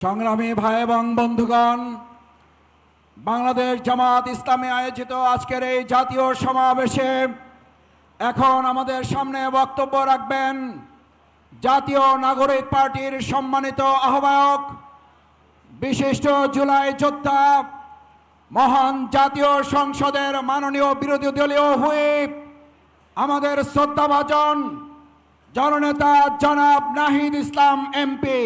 সংগ্রামী ভাই এবং বন্ধুগণ, বাংলাদেশ জামাত ইসলামী আয়োজিত আজকের এই জাতীয় সমাবেশে এখন আমাদের সামনে বক্তব্য রাখবেন জাতীয় নাগরিক পার্টির সম্মানিত আহ্বায়ক, বিশিষ্ট জুলাই যোদ্ধা, মহান জাতীয় সংসদের মাননীয় বিরোধী দলীয় হুইপ, আমাদের শ্রদ্ধাভাজন জননেতা জনাব নাহিদ ইসলাম এমপি।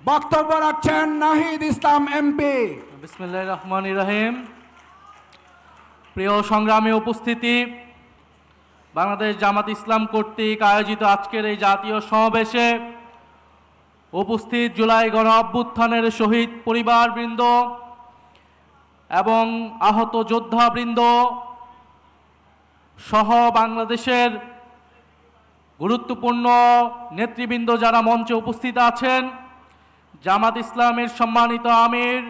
বক্তব্য রাখছেন নাহিদ ইসলাম এমপি। বিসমিল্লাহির রহমানির রহিম। প্রিয় সংগ্রামী উপস্থিতি, বাংলাদেশ জামাত ইসলাম কর্তৃক আয়োজিত আজকের এই জাতীয় সমাবেশে উপস্থিত জুলাই গণ অভ্যুত্থানের শহীদ পরিবারবৃন্দ এবং আহত যোদ্ধাবৃন্দ সহ বাংলাদেশের গুরুত্বপূর্ণ নেতৃবৃন্দ যারা মঞ্চে উপস্থিত আছেন, জামাত ইসলামের সম্মানিত আমির,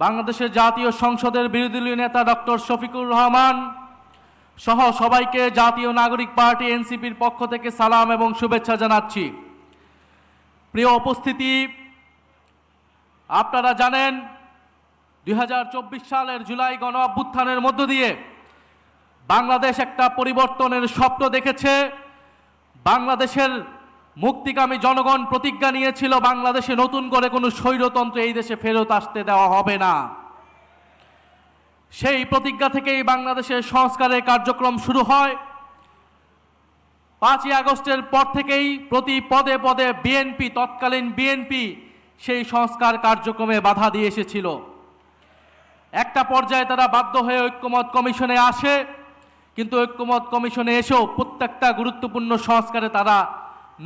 বাংলাদেশের জাতীয় সংসদের বিরোধী দলীয় নেতা ডক্টর শফিকুর রহমান সহ সবাইকে জাতীয় নাগরিক পার্টি এনসিপির পক্ষ থেকে সালাম এবং শুভেচ্ছা জানাচ্ছি। প্রিয় উপস্থিতি, আপনারা জানেন 2024 সালের জুলাই গণ অভ্যুত্থানের মধ্য দিয়ে বাংলাদেশ একটা পরিবর্তনের স্বপ্ন দেখেছে। বাংলাদেশের মুক্তিকামী জনগণ প্রতিজ্ঞা নিয়েছিল বাংলাদেশে নতুন করে কোনো স্বৈরতন্ত্র এই দেশে ফেরত আসতে দেওয়া হবে না। সেই প্রতিজ্ঞা থেকেই বাংলাদেশের সংস্কারের কার্যক্রম শুরু হয়। 5ই আগস্টের পর থেকেই প্রতি পদে পদে বিএনপি, তৎকালীন বিএনপি সেই সংস্কার কার্যক্রমে বাধা দিয়ে এসেছিল। একটা পর্যায়ে তারা বাধ্য হয়ে ঐক্যমত কমিশনে আসে, কিন্তু ঐক্যমত কমিশনে এসেও প্রত্যেকটা গুরুত্বপূর্ণ সংস্কারে তারা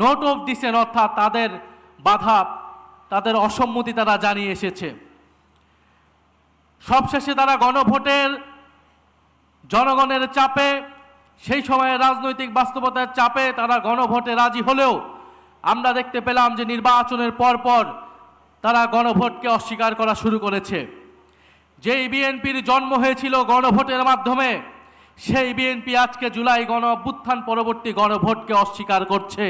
নোট অফ ডিসেন্ট, অর্থাৎ তাদের বাধা, তাদের অসম্মতি তারা জানিয়ে এসেছে। সবশেষে তারা গণভোটের জনগণের চাপে, সেই সময়ে রাজনৈতিক বাস্তবতার চাপে তারা গণভোটে রাজি হলেও আমরা দেখতে পেলাম যে নির্বাচনের পরপর তারা গণভোটকে অস্বীকার করা শুরু করেছে। যেই বিএনপির জন্ম হয়েছিল গণভোটের মাধ্যমে, সেই বিএনপি আজকে জুলাই গণ অভ্যুত্থান পরবর্তী গণভোটকে অস্বীকার করছে।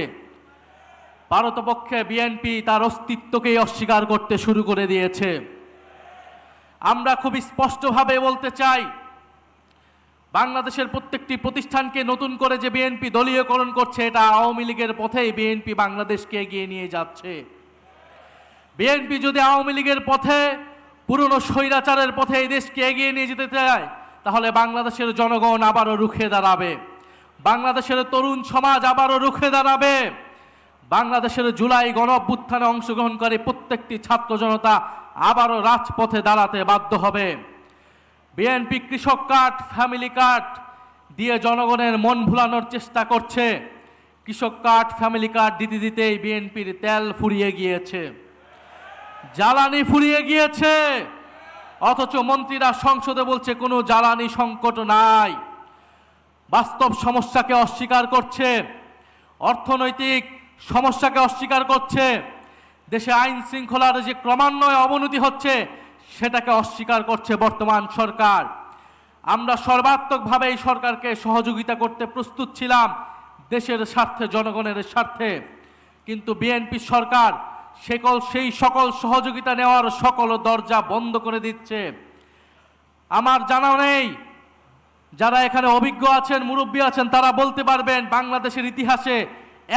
ভারতপক্ষে বিএনপি তার অস্তিত্বকেই অস্বীকার করতে শুরু করে দিয়েছে। আমরা খুব স্পষ্টভাবে বলতে চাই, বাংলাদেশের প্রত্যেকটি প্রতিষ্ঠানকে নতুন করে যে বিএনপি দলীয়করণ করছে, এটা আওয়ামী লীগের পথেই বিএনপি বাংলাদেশকে এগিয়ে নিয়ে যাচ্ছে। বিএনপি যদি আওয়ামী লীগের পথে, পুরনো স্বৈরাচারের পথে এই দেশকে এগিয়ে নিয়ে যেতে চায়, তাহলে বাংলাদেশের জনগণ আবারও রুখে দাঁড়াবে, বাংলাদেশের তরুণ সমাজ আবারও রুখে দাঁড়াবে, বাংলাদেশের জুলাই গণ অভ্যুত্থানে অংশগ্রহণকারী প্রত্যেকটি ছাত্র জনতা আবারও রাজপথে দাঁড়াতে বাধ্য হবে। বিএনপি কৃষক কার্ড, ফ্যামিলি কার্ড দিয়ে জনগণের মন ভুলানোর চেষ্টা করছে। কৃষক কার্ড, ফ্যামিলি কার্ড দিতে দিতেই বিএনপির তেল ফুরিয়ে গিয়েছে, জ্বালানি ফুরিয়ে গিয়েছে, অথচ মন্ত্রীরা সংসদে বলছে কোনো জ্বালানি সংকট নাই। বাস্তব সমস্যাকে অস্বীকার করছে, অর্থনৈতিক সমস্যাকে অস্বীকার করছে, দেশে আইন শৃঙ্খলার যে ক্রমান্বয়ে অবনতি হচ্ছে সেটাকে অস্বীকার করছে বর্তমান সরকার। আমরা সর্বাত্মকভাবে এই সরকারকে সহযোগিতা করতে প্রস্তুত ছিলাম দেশের স্বার্থে, জনগণের স্বার্থে, কিন্তু বিএনপি সরকার সেই সকল সহযোগিতা নেওয়ার সকল দরজা বন্ধ করে দিচ্ছে। আমার জানা নেই, যারা এখানে অভিজ্ঞ আছেন, মুরব্বী আছেন, তারা বলতে পারবেন বাংলাদেশের ইতিহাসে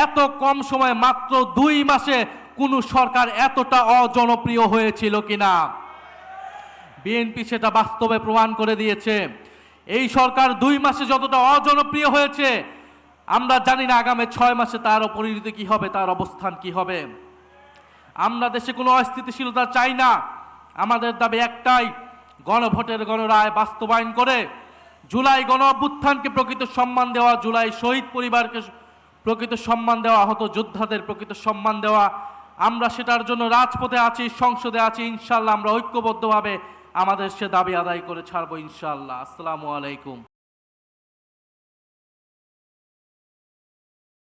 এত কম সময়ে, মাত্র 2 মাসে কোন সরকার এতটা অজনপ্রিয় হয়েছিল কিনা। বিএনপি সেটা বাস্তবে প্রমাণ করে দিয়েছে। এই সরকার 2 মাসে যতটা অজনপ্রিয় হয়েছে, আমরা জানি না আগামী 6 মাসে তার পরিণতি কি হবে, তার অবস্থান কি হবে। আমরা দেশে কোনো অস্থিতিশীলতা চাই না। আমাদের দাবি একটাই, গণভোটের গণরায় বাস্তবায়ন করে জুলাই গণ অভ্যুত্থানকে প্রকৃত সম্মান দেওয়া, জুলাই শহীদ পরিবারকে প্রকৃত সম্মান দেওয়া, আহত যোদ্ধাদের প্রকৃত সম্মান দেওয়া। আমরা সেটার জন্য রাজপথে আছি, সংসদে আছি। ইনশাল্লাহ আমরা ঐক্যবদ্ধভাবে আমাদের সে দাবি আদায় করে ছাড়বো ইনশাল্লাহ। আসসালামু আলাইকুম।